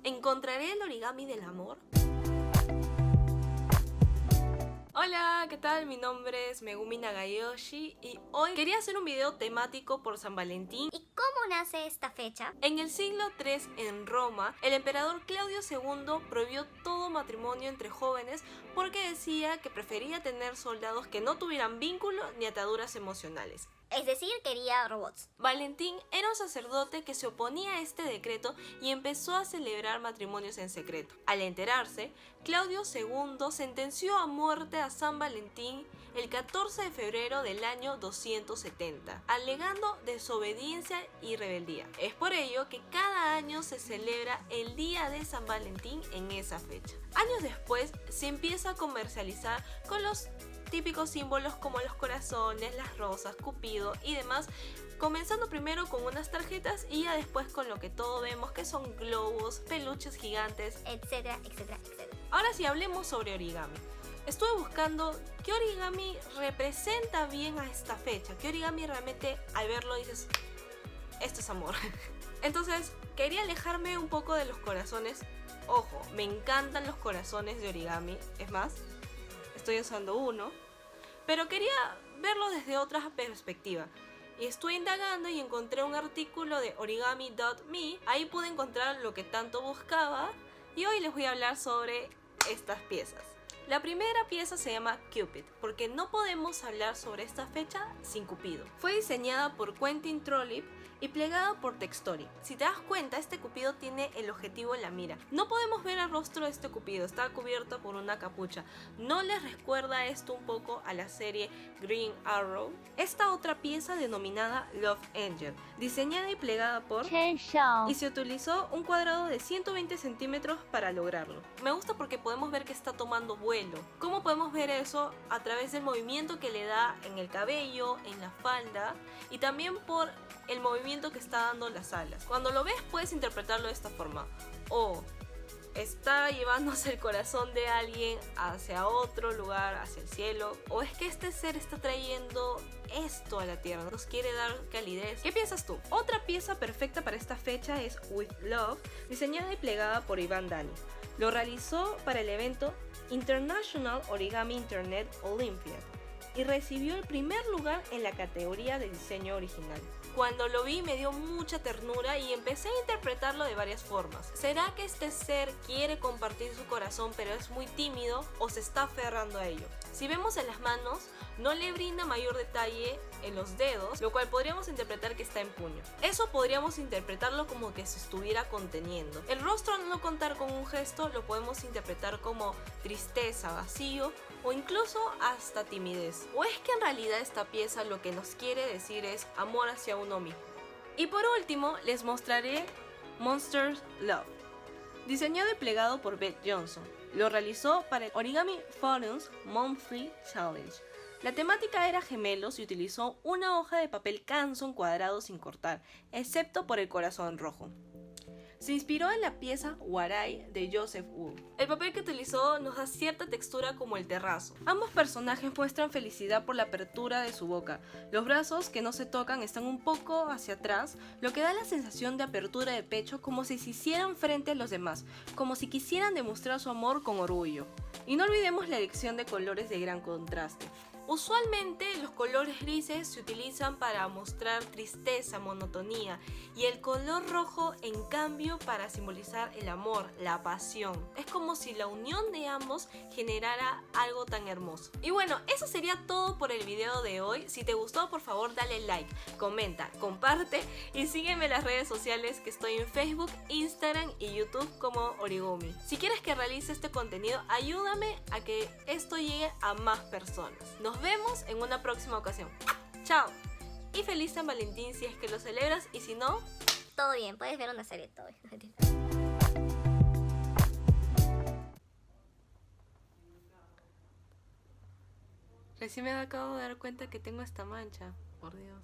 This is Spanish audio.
¿Encontraré el origami del amor? Hola, ¿qué tal? Mi nombre es Megumi Nagayoshi y hoy quería hacer un video temático por San Valentín. ¿Y cómo nace esta fecha? En el siglo III en Roma, el emperador Claudio II prohibió todo matrimonio entre jóvenes porque decía que prefería tener soldados que no tuvieran vínculo ni ataduras emocionales. Es decir, quería robots. Valentín era un sacerdote que se oponía a este decreto y empezó a celebrar matrimonios en secreto. Al enterarse, Claudio II sentenció a muerte a San Valentín el 14 de febrero del año 270, alegando desobediencia y rebeldía. Es por ello que cada año se celebra el Día de San Valentín en esa fecha. Años después se empieza a comercializar con los típicos símbolos como los corazones, las rosas, Cupido y demás, comenzando primero con unas tarjetas y ya después con lo que todos vemos que son globos, peluches gigantes, Etcétera, etcétera, etcétera. Ahora sí hablemos sobre origami. Estuve buscando qué origami representa bien a esta fecha, qué origami realmente al verlo dices, esto es amor. Entonces quería alejarme un poco de los corazones. Ojo, me encantan los corazones de origami, es más, estoy usando uno, pero quería verlo desde otra perspectiva. Y estuve indagando y encontré un artículo de origami.me. Ahí pude encontrar lo que tanto buscaba y hoy les voy a hablar sobre estas piezas. La primera pieza se llama Cupid, porque no podemos hablar sobre esta fecha sin Cupido. Fue diseñada por Quentin Trollip y plegada por Textori. Si te das cuenta, este Cupido tiene el objetivo en la mira. No podemos ver el rostro de este Cupido, está cubierto por una capucha. ¿No les recuerda esto un poco a la serie Green Arrow? Esta otra pieza denominada Love Angel, diseñada y plegada por y se utilizó un cuadrado de 120 centímetros para lograrlo. Me gusta porque podemos ver que está tomando vuelo. ¿Cómo podemos ver eso? A través del movimiento que le da en el cabello, en la falda y también por el movimiento que está dando las alas. Cuando lo ves puedes interpretarlo de esta forma. O está llevándose el corazón de alguien hacia otro lugar, hacia el cielo. O es que este ser está trayendo esto a la tierra, nos quiere dar calidez. ¿Qué piensas tú? Otra pieza perfecta para esta fecha es With Love, diseñada y plegada por Iván Dani. Lo realizó para el evento International Origami Internet Olympiad y recibió el primer lugar en la categoría de diseño original. Cuando lo vi me dio mucha ternura y empecé a interpretarlo de varias formas. ¿Será que este ser quiere compartir su corazón pero es muy tímido o se está aferrando a ello? Si vemos en las manos, no le brinda mayor detalle en los dedos, lo cual podríamos interpretar que está en puño. Eso podríamos interpretarlo como que se estuviera conteniendo. El rostro, al no contar con un gesto, lo podemos interpretar como tristeza, vacío o incluso hasta timidez. ¿O es que en realidad esta pieza lo que nos quiere decir es amor hacia uno mismo? Y por último, les mostraré Monsters Love, diseñado y plegado por Beth Johnson. Lo realizó para el Origami Forums Monthly Challenge. La temática era gemelos y utilizó una hoja de papel Canson cuadrado sin cortar, excepto por el corazón rojo. Se inspiró en la pieza Waray de Joseph Wood. El papel que utilizó nos da cierta textura como el terrazo. Ambos personajes muestran felicidad por la apertura de su boca. Los brazos, que no se tocan, están un poco hacia atrás, lo que da la sensación de apertura de pecho como si se hicieran frente a los demás, como si quisieran demostrar su amor con orgullo. Y no olvidemos la elección de colores de gran contraste. Usualmente los colores grises se utilizan para mostrar tristeza, monotonía y el color rojo en cambio para simbolizar el amor, la pasión. Es como si la unión de ambos generara algo tan hermoso. Y bueno, eso sería todo por el video de hoy. Si te gustó, por favor dale like, comenta, comparte y sígueme en las redes sociales que estoy en Facebook, Instagram y YouTube como Origumi. Si quieres que realice este contenido, ayúdame a que esto llegue a más personas. Nos vemos en una próxima ocasión. ¡Chao! Y feliz San Valentín si es que lo celebras y si no... Todo bien, puedes ver una serie, todo bien. Recién me acabo de dar cuenta que tengo esta mancha. Por Dios.